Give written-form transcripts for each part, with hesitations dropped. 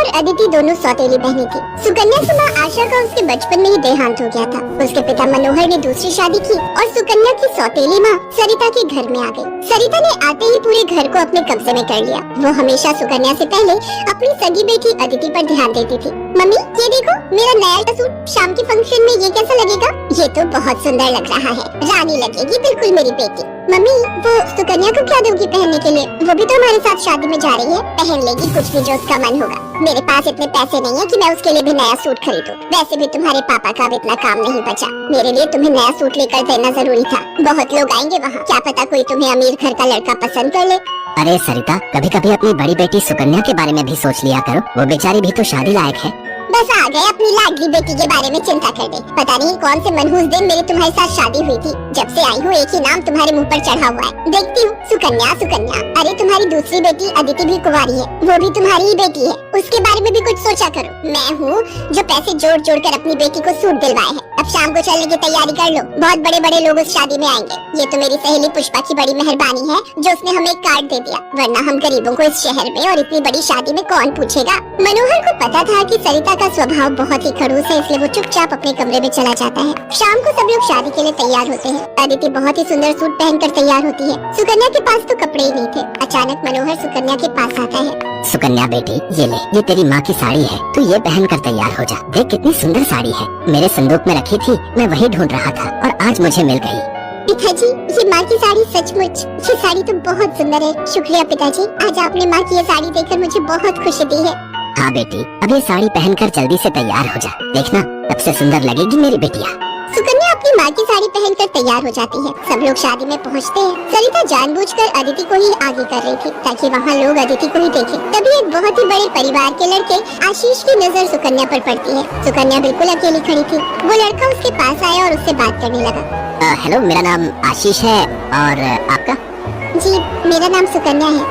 और अदिति दोनों सौतेली बहनें थी। सुकन्या की मां आशा का उसके बचपन में ही देहांत हो गया था। उसके पिता मनोहर ने दूसरी शादी की और सुकन्या की सौतेली मां सरिता के घर में आ गई। सरिता ने आते ही पूरे घर को अपने कब्जे में कर लिया। वो हमेशा सुकन्या से पहले अपनी सगी बेटी अदिति पर ध्यान देती थी। मम्मी ये देखो मेरा नया सूट, शाम के फंक्शन में ये कैसा लगेगा? ये तो बहुत सुंदर लग रहा है, रानी लगेगी बिल्कुल मेरी बेटी। मम्मी वो सुकन्या को क्या दोगी पहनने के लिए? वो भी तो हमारे साथ शादी में जा रही है, पहन लेगी कुछ भी जो उसका मन होगा। मेरे पास इतने पैसे नहीं है कि मैं उसके लिए भी नया सूट खरीदूं। वैसे भी तुम्हारे पापा का अब इतना काम नहीं बचा। मेरे लिए तुम्हें नया सूट लेकर देना जरूरी था। बहुत लोग आएंगे वहाँ, क्या पता कोई तुम्हें अमीर घर का लड़का पसंद कर ले। अरे सरिता, कभी कभी अपनी बड़ी बेटी सुकन्या के बारे में भी सोच लिया करो। वो बेचारी भी तो शादी लायक है। बस आ गए अपनी लाडली बेटी के बारे में चिंता करने। पता नहीं कौन से मनहूस दिन मेरी तुम्हारे साथ शादी हुई थी। जब से आई हूँ एक ही नाम तुम्हारे मुंह पर चढ़ा हुआ है। देखती हूँ सुकन्या सुकन्या। अरे तुम्हारी दूसरी बेटी अदिति भी कुंवारी है, वो भी तुम्हारी ही बेटी है। उसके बारे में भी कुछ सोचा करो। मैं हूँ जो पैसे जोड़ जोड़ कर अपनी बेटी को सूट दिलवाए है। अब शाम को चलने की तैयारी कर लो, बहुत बड़े बड़े लोग उस शादी में आएंगे। ये तो मेरी सहेली पुष्पा की बड़ी मेहरबानी है जो उसने हमें एक कार्ड दे दिया, वरना हम गरीबों को इस शहर में और इतनी बड़ी शादी में कौन पूछेगा। मनोहर को पता था कि सरिता का स्वभाव बहुत ही खड़ूस है, इसलिए वो चुपचाप अपने कमरे में चला जाता है। शाम को सब लोग शादी के लिए तैयार होते हैं। अदिति बहुत ही सुंदर सूट पहनकर तैयार होती है। सुकन्या के पास तो कपड़े ही नहीं थे। अचानक मनोहर सुकन्या के पास आता है। सुकन्या बेटी, ये ले, ये तेरी माँ की साड़ी है, तू ये पहन कर तैयार हो जा। देख कितनी सुंदर साड़ी है, मेरे संदूक में रखी थी, मैं वही ढूंढ रहा था और आज मुझे मिल गई। पिताजी ये माँ की साड़ी सचमुच, ये साड़ी तो बहुत सुंदर है। शुक्रिया पिताजी, आज आपने माँ की ये साड़ी देखकर मुझे बहुत खुशी दी है। हाँ बेटी, अब ये साड़ी पहनकर जल्दी से तैयार हो जा, देखना सबसे सुंदर लगेगी मेरी बेटिया। सुकन्या अपनी माँ की साड़ी पहनकर तैयार हो जाती है। सब लोग शादी में पहुँचते हैं। सरिता जानबूझकर अदिति को ही आगे कर रही थी ताकि वहाँ लोग अदिति को ही देखें। तभी एक बहुत ही बड़े परिवार के लड़के आशीष की नजर सुकन्या पर पड़ती है। सुकन्या बिल्कुल अकेली खड़ी थी। वो लड़का उसके पास आया और उससे बात करने लगा। हेलो, मेरा नाम आशीष है और आपका? जी मेरा नाम सुकन्या है।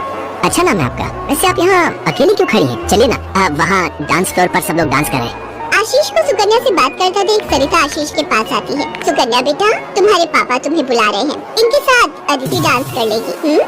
अच्छा नाम है आपका। वैसे आप यहाँ अकेली क्यों खड़ी हैं? चलिए ना, वहाँ डांस फ्लोर पर सब लोग डांस कर रहे हैं। आशीष को सुकन्या से बात करता देख सरिता आशीष के पास आती है। सुकन्या बेटा, तुम्हारे पापा तुम्हें बुला रहे हैं, इनके साथ अदिति डांस कर लेगी।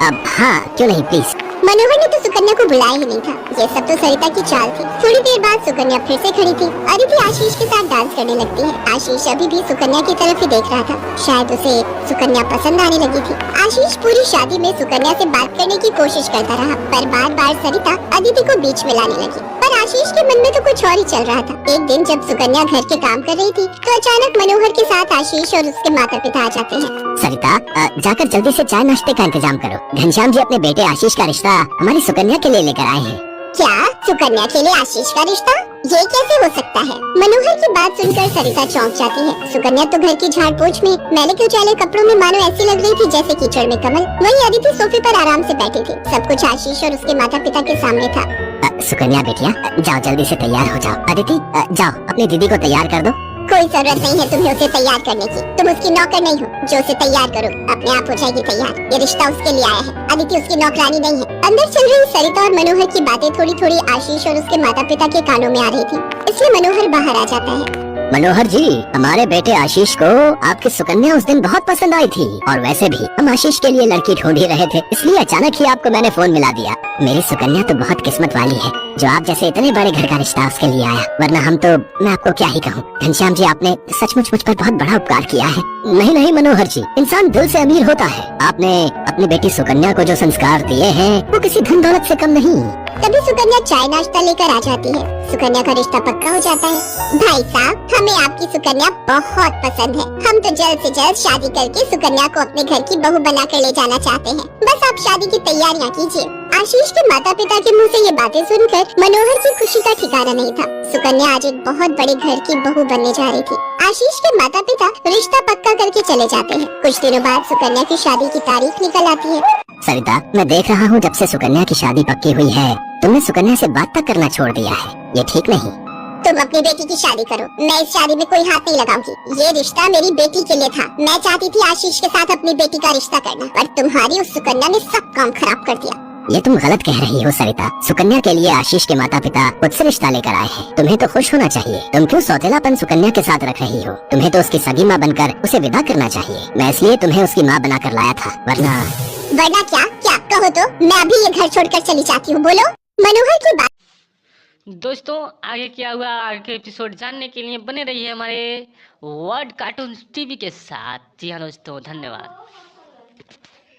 अब हाँ, क्यों नहीं, प्लीज। मनोहर ने तो सुकन्या को बुलाया ही नहीं था। ये सब तो सरिता की चाल थी। थोड़ी देर बाद सुकन्या फिर से खड़ी थी। अदिति आशीष के साथ डांस करने लगती है। आशीष अभी भी सुकन्या की तरफ ही देख रहा था। शायद उसे सुकन्या पसंद आने लगी थी। आशीष पूरी शादी में सुकन्या से बात करने की कोशिश करता रहा, पर बार बार सरिता अदिति को बीच में लाने लगी। पर आशीष के मन में तो कुछ और ही चल रहा था। एक दिन जब सुकन्या घर के काम कर रही थी तो अचानक मनोहर के साथ आशीष और उसके माता पिता आ जाते हैं। सरिता, जाकर जल्दी से चाय नाश्ते का इंतजाम करो। घनश्याम जी अपने बेटे आशीष का रिश्ता हमारी सुकन्या के लिए लेकर आए हैं। क्या? सुकन्या के लिए आशीष का रिश्ता? ये कैसे हो सकता है? मनोहर की बात सुनकर सरिता चौंक जाती है। सुकन्या तो घर की झाड़ पोंछ में मैले कुचैले कपड़ों में मानो ऐसी लग रही थी जैसे कीचड़ में कमल। वहीं अदिति सोफे पर आराम से बैठी थी। सब कुछ आशीष और उसके माता पिता के सामने था। सुकन्या बेटिया, जाओ जल्दी से तैयार हो जाओ। अदिति, जाओ अपनी दीदी को तैयार कर दो। कोई जरूरत नहीं है तुम्हें उसे तैयार करने की। तुम उसकी नौकर नहीं हो जो उसे तैयार करो, अपने आप हो जाएगी तैयार। ये रिश्ता उसके लिए आया है, अदिति उसकी नौकरानी नहीं है। अंदर चल रही सरिता और मनोहर की बातें थोड़ी थोड़ी आशीष और उसके माता पिता के कानों में आ रही थी, इसलिए मनोहर बाहर आ जाता है। मनोहर जी, हमारे बेटे आशीष को आपकी सुकन्या उस दिन बहुत पसंद आई थी और वैसे भी हम आशीष के लिए लड़की ढूंढ ही रहे थे, इसलिए अचानक ही आपको मैंने फोन मिला दिया। मेरी सुकन्या तो बहुत किस्मत वाली है जो आप जैसे इतने बड़े घर का रिश्ता उसके लिए आया, वरना हम तो, मैं आपको क्या ही कहूँ। घनश्याम जी, आपने सचमुच मुझ पर बहुत बड़ा उपकार किया है। नहीं नहीं मनोहर जी, इंसान दिल से अमीर होता है। आपने अपनी बेटी सुकन्या को जो संस्कार दिए हैं वो किसी धन दौलत से कम नहीं। तभी सुकन्या चाय नाश्ता लेकर आ जाती है। सुकन्या का रिश्ता पक्का हो जाता है। भाई साहब, हमें आपकी सुकन्या बहुत पसंद है। हम तो जल्द से जल्द शादी करके सुकन्या को अपने घर की बहू बनाकर ले जाना चाहते हैं। बस आप शादी की तैयारियां कीजिए। आशीष के माता पिता के मुंह से ये बातें सुनकर मनोहर की खुशी का ठिकाना नहीं था। सुकन्या आज एक बहुत बड़े घर की बहू बनने जा रही थी। आशीष के माता पिता रिश्ता पक्का करके चले जाते हैं। कुछ दिनों बाद सुकन्या की शादी की तारीख निकल आती है। सरिता, मैं देख रहा हूँ जब से सुकन्या की शादी पक्की हुई है तुमने सुकन्या से बात तक करना छोड़ दिया है। ये ठीक नहीं। तुम अपनी बेटी की शादी करो, मैं इस शादी में कोई हाथ नहीं लगाऊंगी। ये रिश्ता मेरी बेटी के लिए था। मैं चाहती थी आशीष के साथ अपनी बेटी का रिश्ता करना, पर तुम्हारी उस सुकन्या ने सब काम खराब कर दिया। ये तुम गलत कह रही हो सरिता। सुकन्या के लिए आशीष के माता पिता खुद से रिश्ता लेकर आए हैं। तुम्हें तो खुश होना चाहिए। तुम क्यों सौतेलापन सुकन्या के साथ रख रही हो? तुम्हें तो उसकी सगी माँ बनकर उसे विदा करना चाहिए। मैं इसलिए तुम्हें उसकी माँ बनाकर लाया था, वरना क्या? क्या कहो तो मैं अभी ये घर छोड़कर चली जाती हूँ। बोलो। मनोहर की बात दोस्तों आगे क्या हुआ, आगे के एपिसोड जानने के लिए बने रहिए हमारे वर्ड कार्टून टीवी के साथ। जी हाँ दोस्तों, धन्यवाद।